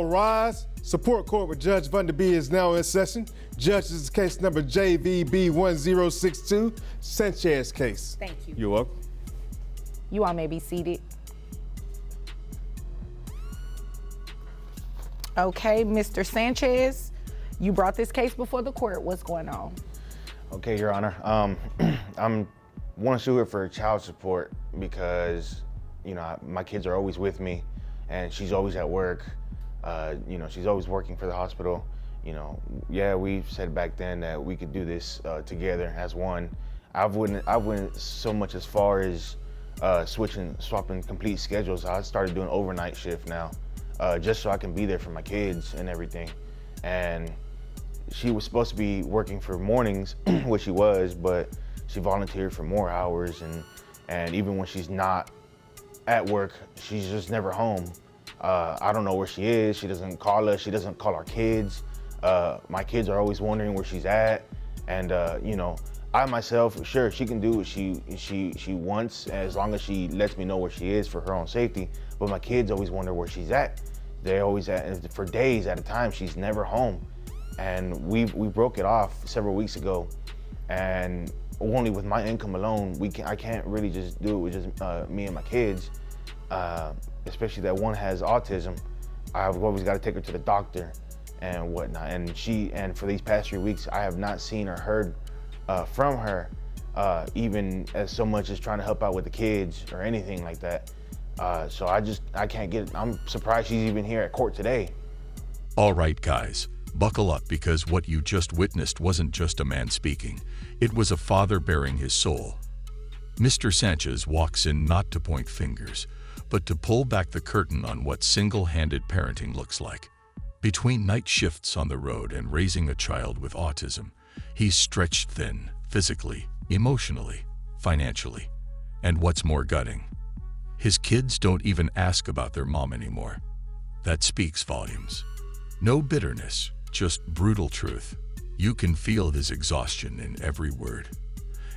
Rise. Support court with Judge Vanderby is now in session. Judge, this is case number JVB1062, Sanchez case. Thank you. You're welcome. You all may be seated. Okay, Mr. Sanchez, you brought this case before the court. What's going on? Okay, Your Honor. I'm want to sue her for child support because, you know, my kids are always with me, and she's always at work. You know, she's always working for the hospital. You know, yeah, we said back then that we could do this together as one. I went so much as far as swapping complete schedules. I started doing overnight shift now, just so I can be there for my kids and everything. And she was supposed to be working for mornings, which she was, but she volunteered for more hours. And even when she's not at work, she's just never home. I don't know where she is. She doesn't call us. She doesn't call our kids. My kids are always wondering where she's at. And you know, I myself, sure, she can do what she wants as long as she lets me know where she is for her own safety. But my kids always wonder where she's at. They're always at, for days at a time, she's never home. And we broke it off several weeks ago. And only with my income alone, I can't really just do it with just me and my kids. Especially that one has autism. I've always got to take her to the doctor and whatnot. And for these past 3 weeks, I have not seen or heard from her, even as so much as trying to help out with the kids or anything like that. So I can't get it. I'm surprised she's even here at court today. All right, guys, buckle up, because what you just witnessed wasn't just a man speaking. It was a father bearing his soul. Mr. Sanchez walks in not to point fingers, but to pull back the curtain on what single-handed parenting looks like. Between night shifts on the road and raising a child with autism, he's stretched thin, physically, emotionally, financially. And what's more gutting, his kids don't even ask about their mom anymore. That speaks volumes. No bitterness, just brutal truth. You can feel his exhaustion in every word.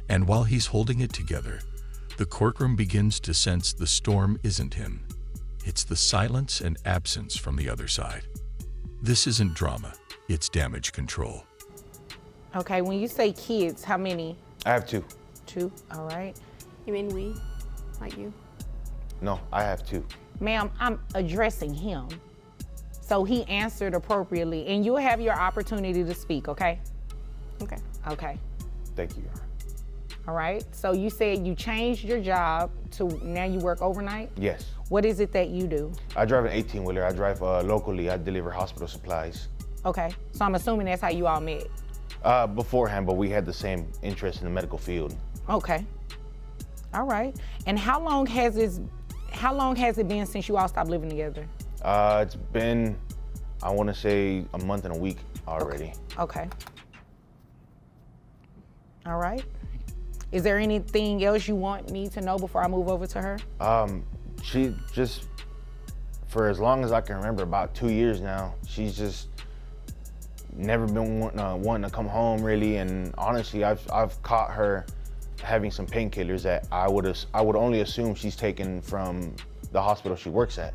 And while he's holding it together, the courtroom begins to sense the storm isn't him. It's the silence and absence from the other side. This isn't drama, it's damage control. Okay, when you say kids, how many? I have two. Two, all right. You mean we, like you? No, I have two. Ma'am, I'm addressing him. So he answered appropriately, and you'll have your opportunity to speak, okay? Okay. Okay. Thank you, Your Honor. All right, so you said you changed your job to now you work overnight? Yes. What is it that you do? I drive an 18-wheeler. I drive locally. I deliver hospital supplies. Okay, so I'm assuming that's how you all met? Beforehand, but we had the same interest in the medical field. Okay, all right. And how long has it been since you all stopped living together? It's been, I want to say, a month and a week already. Okay. All right. Is there anything else you want me to know before I move over to her? She just, for as long as I can remember, about 2 years now, she's just never been wanting to come home really. And honestly, I've caught her having some painkillers that I would only assume she's taken from the hospital she works at.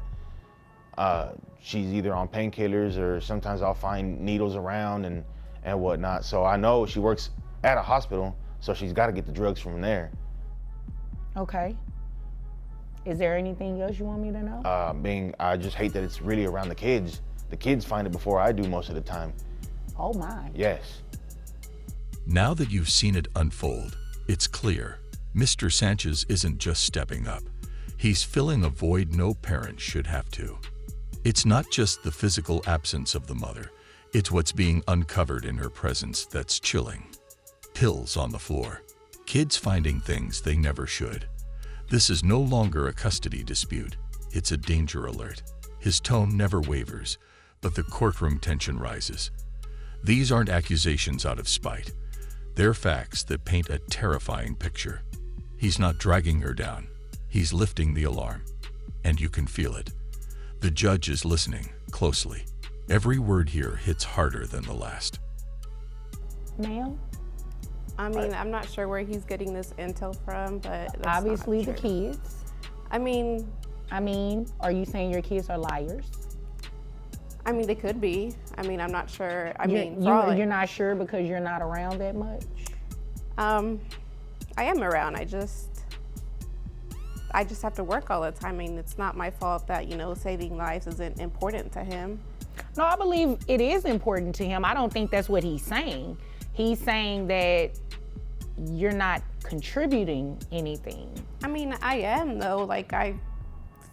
She's either on painkillers, or sometimes I'll find needles around and whatnot. So I know she works at a hospital, so she's got to get the drugs from there. Okay. Is there anything else you want me to know? I just hate that it's really around the kids. The kids find it before I do most of the time. Oh my. Yes. Now that you've seen it unfold, it's clear Mr. Sanchez isn't just stepping up. He's filling a void no parent should have to. It's not just the physical absence of the mother, it's what's being uncovered in her presence that's chilling. Pills on the floor, kids finding things they never should. This is no longer a custody dispute, it's a danger alert. His tone never wavers, but the courtroom tension rises. These aren't accusations out of spite. They're facts that paint a terrifying picture. He's not dragging her down, he's lifting the alarm. And you can feel it. The judge is listening closely. Every word here hits harder than the last. Ma'am? I mean, I'm not sure where he's getting this intel from, but that's Obviously not the true. kids. I mean, are you saying your kids are liars? I mean, they could be. I mean, I'm not sure. I You're, mean, for all you're not sure because you're not around that much? I am around. I just have to work all the time. I mean, it's not my fault that, saving lives isn't important to him. No, I believe it is important to him. I don't think that's what he's saying. He's saying that you're not contributing anything. I mean, I am though. Like, I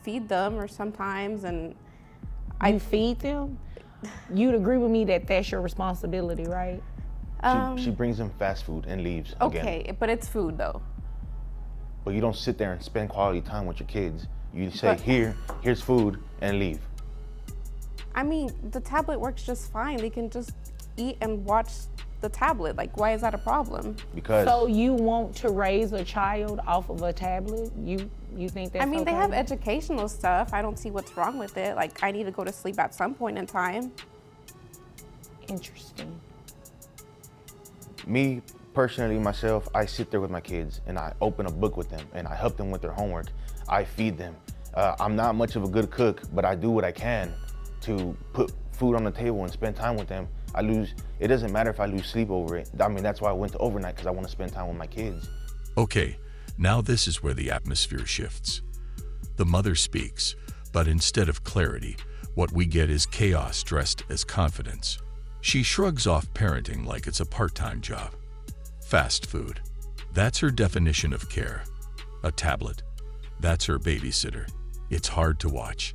feed them or sometimes, and You feed them? You'd agree with me that that's your responsibility, right? She brings them fast food and leaves again. Okay, but it's food though. But you don't sit there and spend quality time with your kids. You say, But- here's food, and leave. I mean, the tablet works just fine. They can just eat and watch the tablet. Like, why is that a problem? Because So you want to raise a child off of a tablet? You think that's I mean, okay? they have educational stuff. I don't see what's wrong with it. Like, I need to go to sleep at some point in time. Interesting. me personally, myself, I sit there with my kids and I open a book with them and I help them with their homework. I feed them. I'm not much of a good cook, but I do what I can to put food on the table and spend time with them. It doesn't matter if I lose sleep over it. I mean, that's why I went to overnight, because I want to spend time with my kids. Okay, now this is where the atmosphere shifts. The mother speaks, but instead of clarity, what we get is chaos dressed as confidence. She shrugs off parenting like it's a part-time job. Fast food. That's her definition of care. A tablet. That's her babysitter. It's hard to watch.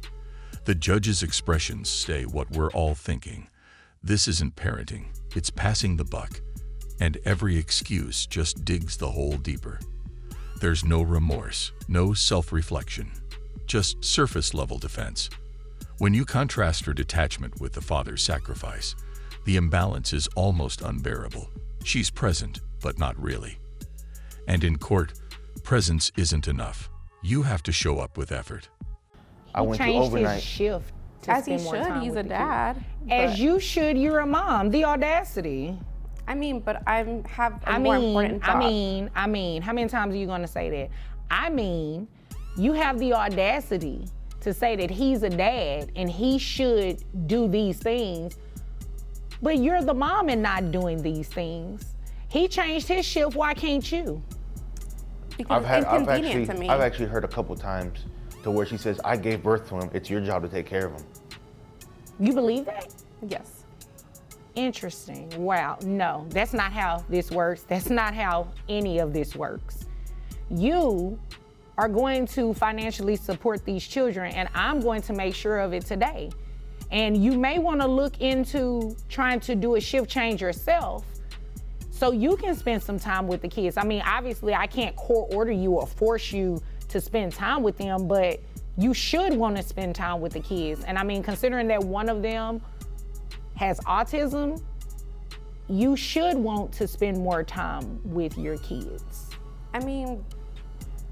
The judge's expressions say what we're all thinking. This isn't parenting, it's passing the buck. And every excuse just digs the hole deeper. There's no remorse, no self-reflection, just surface-level defense. When you contrast her detachment with the father's sacrifice, the imbalance is almost unbearable. She's present, but not really. And in court, presence isn't enough. You have to show up with effort. I went to Changed overnight. his shift to As he spend more should, time he's with a the dad. kid. As but- you should, you're a mom. The audacity. I mean, but I have a more important job. I mean, how many times are you going to say that? I mean, you have the audacity to say that he's a dad and he should do these things, but you're the mom and not doing these things. He changed his shift, why can't you? Because it's inconvenient to me. I've actually heard a couple times to where she says, I gave birth to him, it's your job to take care of him. You believe that? Yes. Interesting. Wow. No, that's not how this works. That's not how any of this works. You are going to financially support these children, and I'm going to make sure of it today. And you may want to look into trying to do a shift change yourself so you can spend some time with the kids. I mean, obviously, I can't court order you or force you to spend time with them, but you should want to spend time with the kids. And I mean, considering that one of them has autism, you should want to spend more time with your kids. I mean,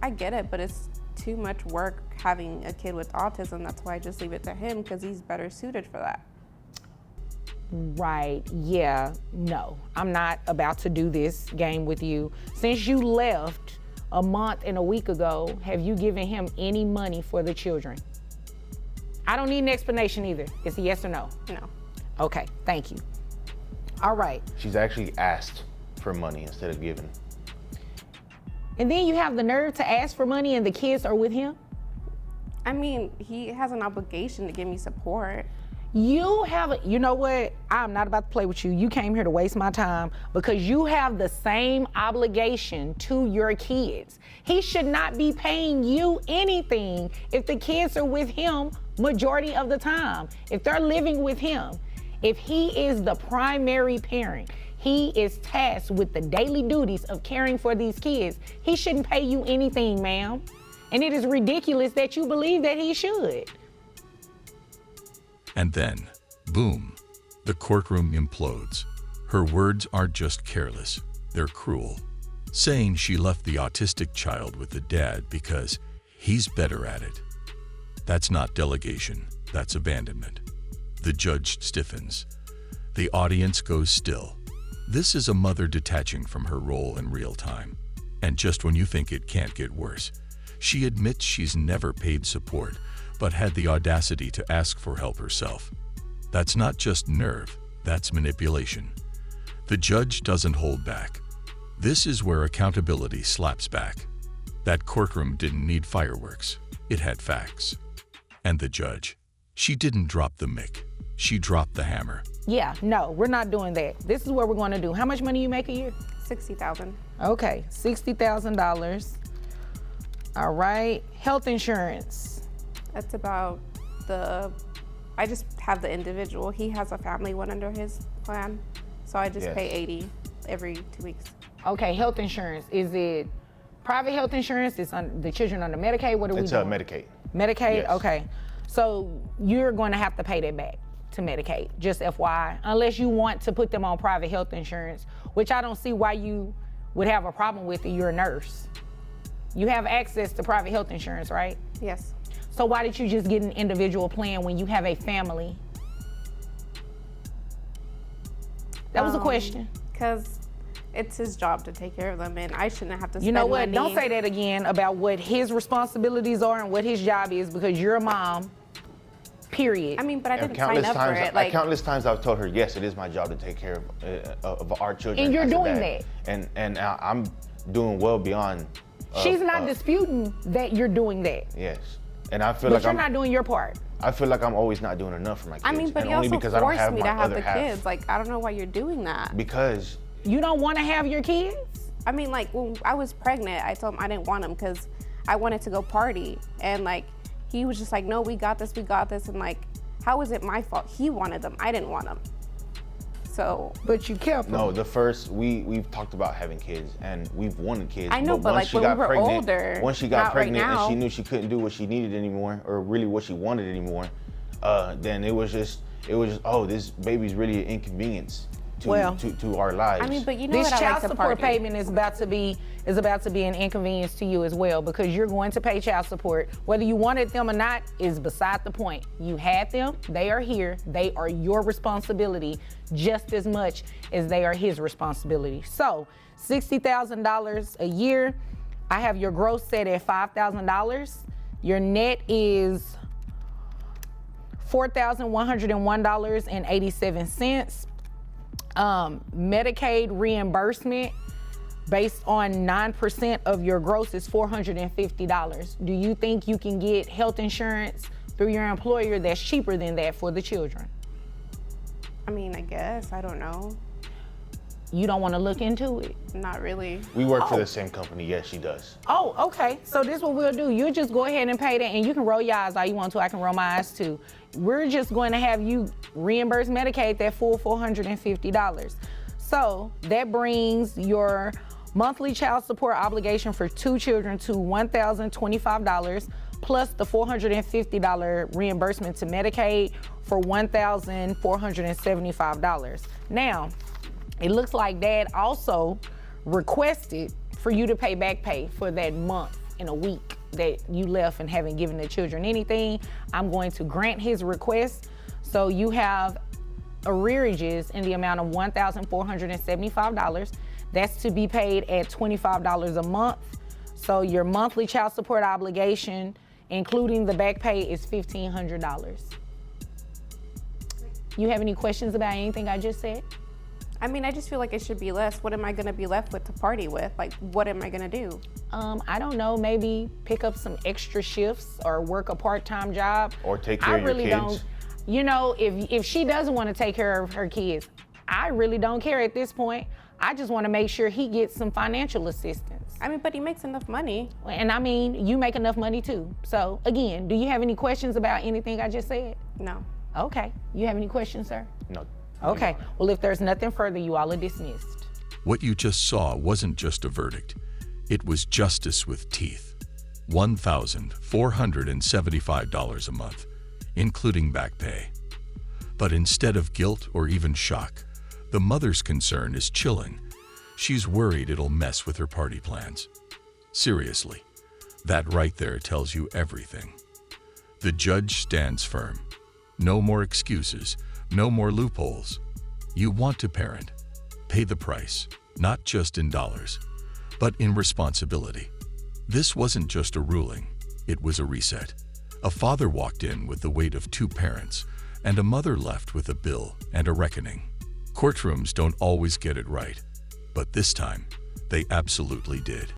I get it, but it's too much work having a kid with autism. That's why I just leave it to him, because he's better suited for that. Right, yeah, no. I'm not about to do this game with you. Since you left a month and a week ago, have you given him any money for the children? I don't need an explanation either. It's a yes or no. No. Okay, thank you. All right. She's actually asked for money instead of giving. And then you have the nerve to ask for money and the kids are with him? I mean, he has an obligation to give me support. You know what? I'm not about to play with you. You came here to waste my time because you have the same obligation to your kids. He should not be paying you anything if the kids are with him majority of the time. If they're living with him, if he is the primary parent, he is tasked with the daily duties of caring for these kids. He shouldn't pay you anything, ma'am. And it is ridiculous that you believe that he should. And then, boom, the courtroom implodes. Her words aren't just careless, they're cruel. Saying she left the autistic child with the dad because he's better at it. That's not delegation, that's abandonment. The judge stiffens. The audience goes still. This is a mother detaching from her role in real time. And just when you think it can't get worse, she admits she's never paid support, but had the audacity to ask for help herself. That's not just nerve, that's manipulation. The judge doesn't hold back. This is where accountability slaps back. That courtroom didn't need fireworks, it had facts. And the judge, she didn't drop the mic, she dropped the hammer. Yeah, no, we're not doing that. This is what we're going to do. How much money you make a year? $60,000. Okay, $60,000. All right, health insurance. That's about I just have the individual. He has a family one under his plan, so I just pay $80 every 2 weeks. Okay, health insurance. Is it private health insurance? Is the children under Medicaid? What are we doing? It's Medicaid. Medicaid? Yes. Okay. So you're going to have to pay that back to Medicaid, just FYI, unless you want to put them on private health insurance, which I don't see why you would have a problem with it. You're a nurse. You have access to private health insurance, right? Yes. So why did you just get an individual plan when you have a family? That was a question. Because it's his job to take care of them, and I shouldn't have to spend You know what? money. Don't say that again about what his responsibilities are and what his job is, because you're a mom, period. I mean, but I didn't sign up for it. Like, countless times I've told her, yes, it is my job to take care of our children. And you're as a doing dad. And I'm doing well beyond. She's not disputing that you're doing that. Yes. And I feel But like you're I'm not doing your part. I feel like I'm always not doing enough for my kids. I mean, but and you only also because I don't forced have me my to have other the half. kids. Like, I don't know why you're doing that. Because You don't want to have your kids? I mean, like, when I was pregnant, I told him I didn't want him because I wanted to go party. And, like, he was just like, no, we got this. And, like, how is it my fault? He wanted them. I didn't want them. So. But you kept them. no, we've talked about having kids and we've wanted kids. I know, but once like, she when we got were pregnant, older, once she got not right pregnant and now. she knew she couldn't do what she needed anymore, or really what she wanted anymore, then it was just, oh, this baby's really an inconvenience to our lives. I mean, but you know This what I child like to support party. payment is about to be an inconvenience to you as well, because you're going to pay child support. Whether you wanted them or not is beside the point. You had them, they are here, they are your responsibility just as much as they are his responsibility. So $60,000 a year. I have your gross set at $5,000. Your net is $4,101.87. Medicaid reimbursement based on 9% of your gross is $450. Do you think you can get health insurance through your employer that's cheaper than that for the children? I mean, I guess. I don't know. You don't want to look into it? Not really. we work for the same company. Yes, she does. Oh, okay. So this is what we'll do. You just go ahead and pay that, and you can roll your eyes all you want to. I can roll my eyes too. We're just going to have you reimburse Medicaid that full $450. So that brings your monthly child support obligation for 2 children to $1,025, plus the $450 reimbursement to Medicaid for $1,475. Now, it looks like Dad also requested for you to pay back pay for that month and a week that you left and haven't given the children anything. I'm going to grant his request. So you have arrearages in the amount of $1,475. That's to be paid at $25 a month. So your monthly child support obligation, including the back pay, is $1,500. You have any questions about anything I just said? I mean, I just feel like it should be less. What am I going to be left with to party with? Like, what am I going to do? I don't know, maybe pick up some extra shifts or work a part-time job. Or take care of your kids. Don't, you know, if she doesn't want to take care of her kids, I really don't care at this point. I just want to make sure he gets some financial assistance. I mean, but he makes enough money. And I mean, you make enough money too. So again, do you have any questions about anything I just said? No. Okay. You have any questions, sir? No. Okay. Well, if there's nothing further, you all are dismissed. What you just saw wasn't just a verdict. It was justice with teeth. $1,475 a month, including back pay. But instead of guilt or even shock, the mother's concern is chilling. She's worried it'll mess with her party plans. Seriously, that right there tells you everything. The judge stands firm. No more excuses, no more loopholes. You want to parent. Pay the price, not just in dollars, but in responsibility. This wasn't just a ruling, it was a reset. A father walked in with the weight of 2 parents and a mother left with a bill and a reckoning. Courtrooms don't always get it right, but this time, they absolutely did.